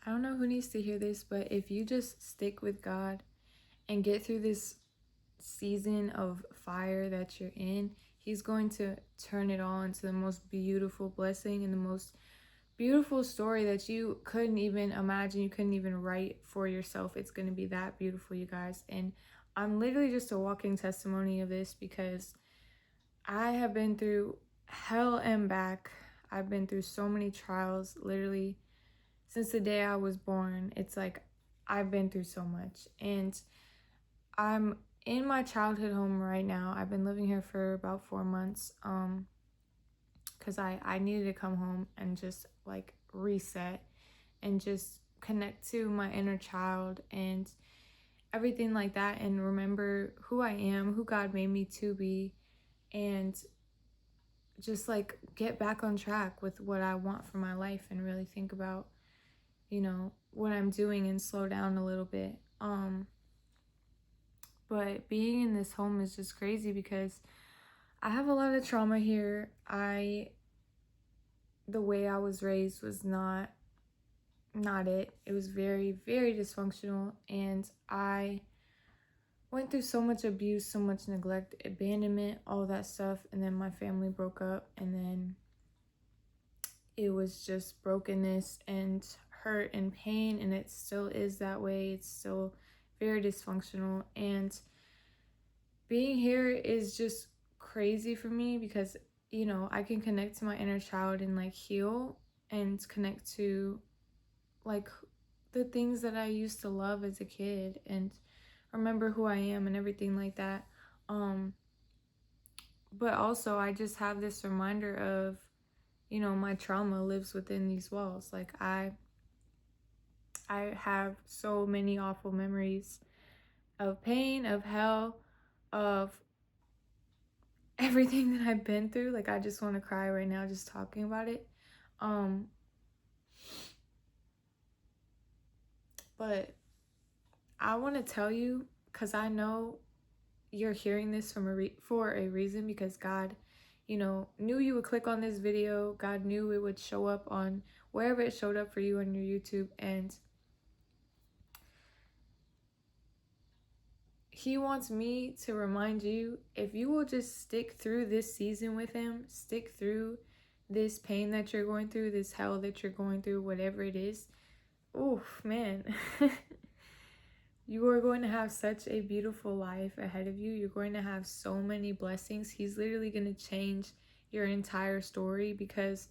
I don't know who needs to hear this, but if you just stick with God and get through this season of fire that you're in, He's going to turn it all into the most beautiful blessing and the most beautiful story that you couldn't even imagine, you couldn't even write for yourself. It's going to be that beautiful, you guys. And I'm literally just a walking testimony of this because I have been through hell and back. I've been through so many trials, literally since the day I was born. It's like I've been through so much. And I'm in my childhood home right now. I've been living here for about 4 months. Because I needed to come home and just like reset and just connect to my inner child and everything like that, and remember who I am, who God made me to be, and just like get back on track with what I want for my life and really think about, what I'm doing and slow down a little bit. But being in this home is just crazy because I have a lot of trauma here. The way I was raised was not it. It was very, very dysfunctional, and I went through so much abuse, so much neglect, abandonment, all that stuff, and then my family broke up, and then it was just brokenness and hurt and pain, and it still is that way. It's still very dysfunctional, and being here is just crazy for me because I can connect to my inner child and like heal and connect to like the things that I used to love as a kid and remember who I am and everything like that. But also I just have this reminder of, my trauma lives within these walls. Like I have so many awful memories of pain, of hell, of everything that I've been through. Like I just want to cry right now just talking about it. But I want to tell you, because I know you're hearing this for a reason, because God, knew you would click on this video. God knew it would show up on wherever it showed up for you on your YouTube, and He wants me to remind you, if you will just stick through this season with Him, stick through this pain that you're going through, this hell that you're going through, whatever it is, oof, man. You are going to have such a beautiful life ahead of you. You're going to have so many blessings. He's literally going to change your entire story because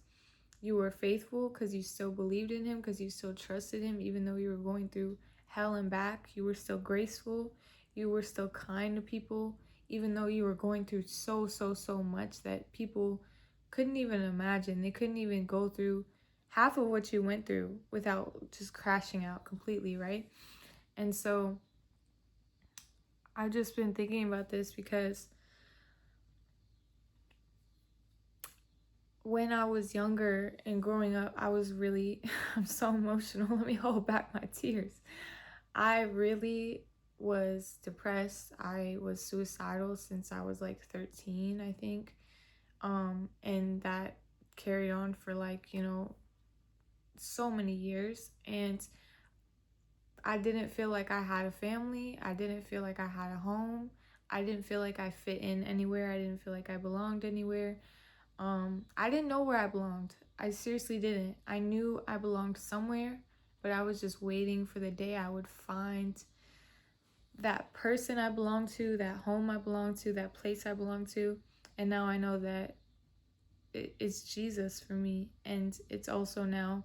you were faithful, because you still believed in Him, because you still trusted Him, even though you were going through hell and back. You were still graceful. You were still kind to people, even though you were going through so, so, so much that people couldn't even imagine. They couldn't even go through half of what you went through without just crashing out completely, right? And so I've just been thinking about this because when I was younger and growing up, I was really, I'm so emotional. Let me hold back my tears. I really was depressed. I was suicidal since I was like 13, I think. And that carried on for like, so many years. And I didn't feel like I had a family. I didn't feel like I had a home. I didn't feel like I fit in anywhere. I didn't feel like I belonged anywhere. I didn't know where I belonged. I seriously didn't. I knew I belonged somewhere, but I was just waiting for the day I would find that person I belonged to, that home I belonged to, that place I belonged to. And now I know that it's Jesus for me. And it's also now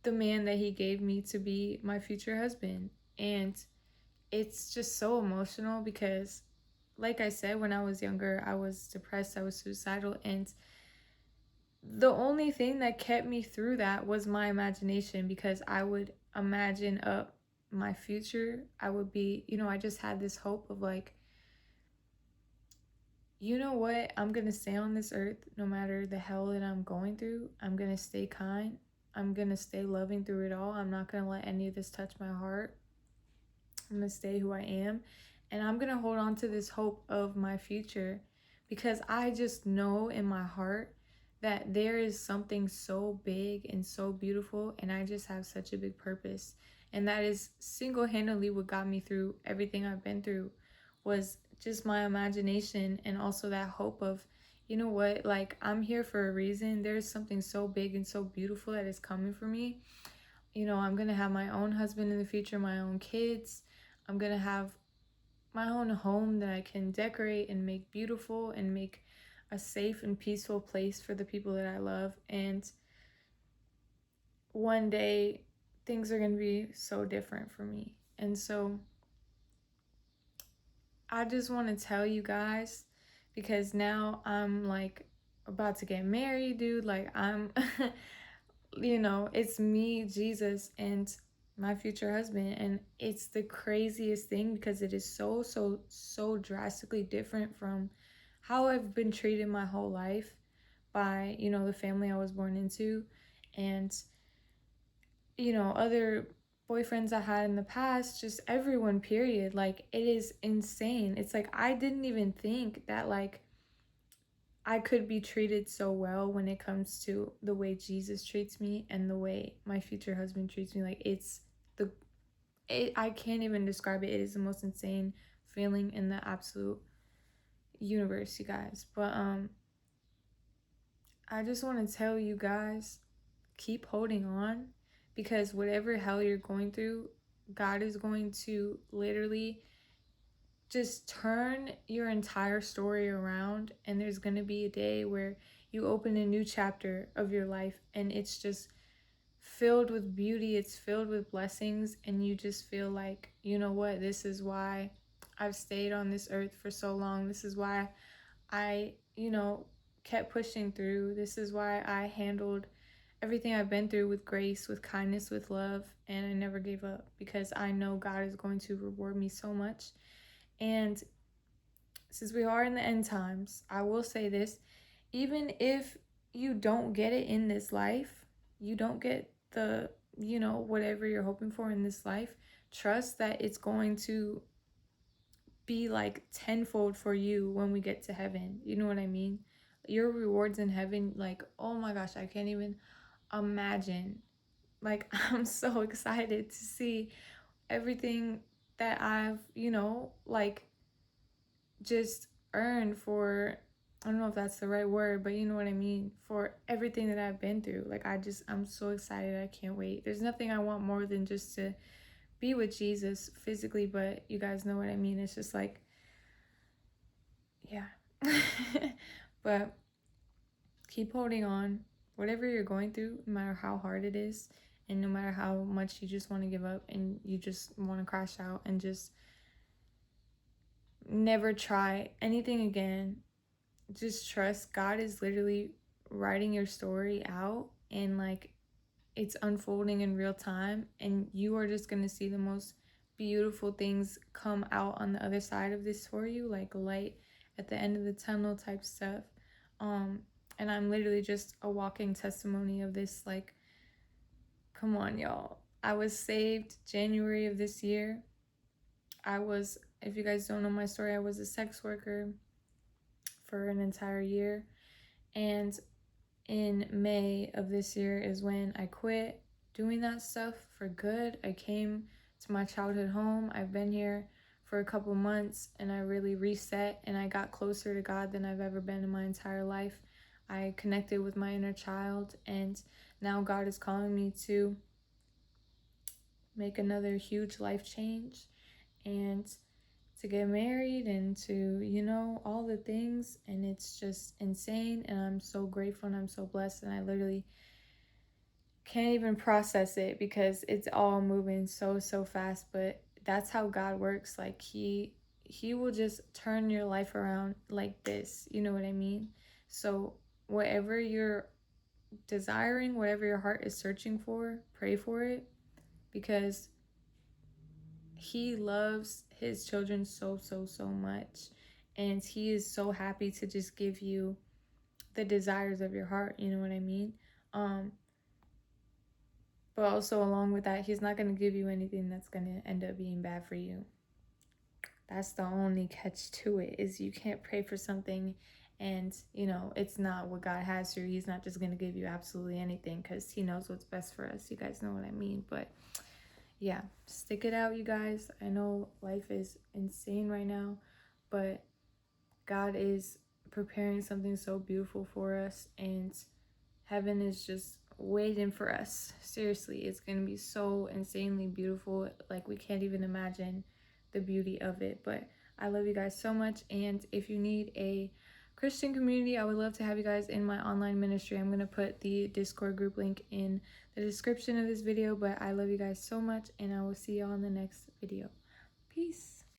the man that He gave me to be my future husband. And it's just so emotional because, like I said, when I was younger, I was depressed, I was suicidal, and the only thing that kept me through that was my imagination, because I would imagine up my future. I would be, I just had this hope of like, you know what? I'm going to stay on this earth no matter the hell that I'm going through. I'm going to stay kind. I'm going to stay loving through it all. I'm not going to let any of this touch my heart. I'm going to stay who I am. And I'm going to hold on to this hope of my future, because I just know in my heart that there is something so big and so beautiful, and I just have such a big purpose. And that is single-handedly what got me through everything I've been through, was just my imagination, and also that hope of, you know what, like, I'm here for a reason. There's something so big and so beautiful that is coming for me. You know, I'm gonna have my own husband in the future, my own kids. I'm gonna have my own home that I can decorate and make beautiful and make a safe and peaceful place for the people that I love. And one day things are going to be so different for me. And so I just want to tell you guys, because now I'm like about to get married, dude. Like, I'm, you know, it's me, Jesus, and my future husband. And it's the craziest thing because it is so drastically different from how I've been treated my whole life by, you know, the family I was born into, and, you know, other boyfriends I had in the past, just everyone, period. Like, it is insane. It's like, I didn't even think that, like, I could be treated so well when it comes to the way Jesus treats me and the way my future husband treats me. Like, the, I can't even describe it. It is the most insane feeling in the absolute universe, you guys. But, I just want to tell you guys, keep holding on, because whatever hell you're going through, God is going to literally just turn your entire story around, and there's going to be a day where you open a new chapter of your life, and it's just filled with beauty, it's filled with blessings, and you just feel like, you know what, this is why I've stayed on this earth for so long. This is why I, you know, kept pushing through. This is why I handled everything I've been through with grace, with kindness, with love, and I never gave up, because I know God is going to reward me so much. And since we are in the end times, I will say this: even if you don't get it in this life, you don't get the, you know, whatever you're hoping for in this life, trust that it's going to be like tenfold for you when we get to heaven. You know what I mean? Your rewards in heaven, like, oh my gosh, I can't even imagine. Like, I'm so excited to see everything that I've, you know, like, just earned for, I don't know if that's the right word, but you know what I mean, for everything that I've been through. Like, I'm so excited. I can't wait. There's nothing I want more than just to be with Jesus physically, but you guys know what I mean. It's just like, yeah. But keep holding on. Whatever you're going through, no matter how hard it is, and no matter how much you just want to give up and you just want to crash out and just never try anything again, just trust God is literally writing your story out, and like, it's unfolding in real time, and you are just going to see the most beautiful things come out on the other side of this for you, like light at the end of the tunnel type stuff. um and I'm literally just a walking testimony of this. Like, come on, y'all. I was saved January of this year. I was, if you guys don't know my story, I was a sex worker for an entire year, and in May of this year is when I quit doing that stuff for good. I came to my childhood home. I've been here for a couple months, and I really reset, and I got closer to God than I've ever been in my entire life. I connected with my inner child, and now God is calling me to make another huge life change, and to get married, and to, you know, all the things. And it's just insane, and I'm so grateful, and I'm so blessed, and I literally can't even process it because it's all moving so fast. But that's how God works. Like, he will just turn your life around like this, you know what I mean? So whatever you're desiring, whatever your heart is searching for, pray for it, because he loves his children so much, and he is so happy to just give you the desires of your heart, you know what I mean? um but also, along with that, he's not going to give you anything that's going to end up being bad for you. That's the only catch to it, is you can't pray for something And, you know, it's not what God has for you. He's not just going to give you absolutely anything because He knows what's best for us. You guys know what I mean. But yeah, stick it out, you guys. I know life is insane right now, but God is preparing something so beautiful for us, and heaven is just waiting for us. Seriously, it's going to be so insanely beautiful. Like, we can't even imagine the beauty of it. But I love you guys so much, and if you need a Christian community, I would love to have you guys in my online ministry. I'm going to put the Discord group link in the description of this video. But I love you guys so much, and I will see y'all in the next video. Peace.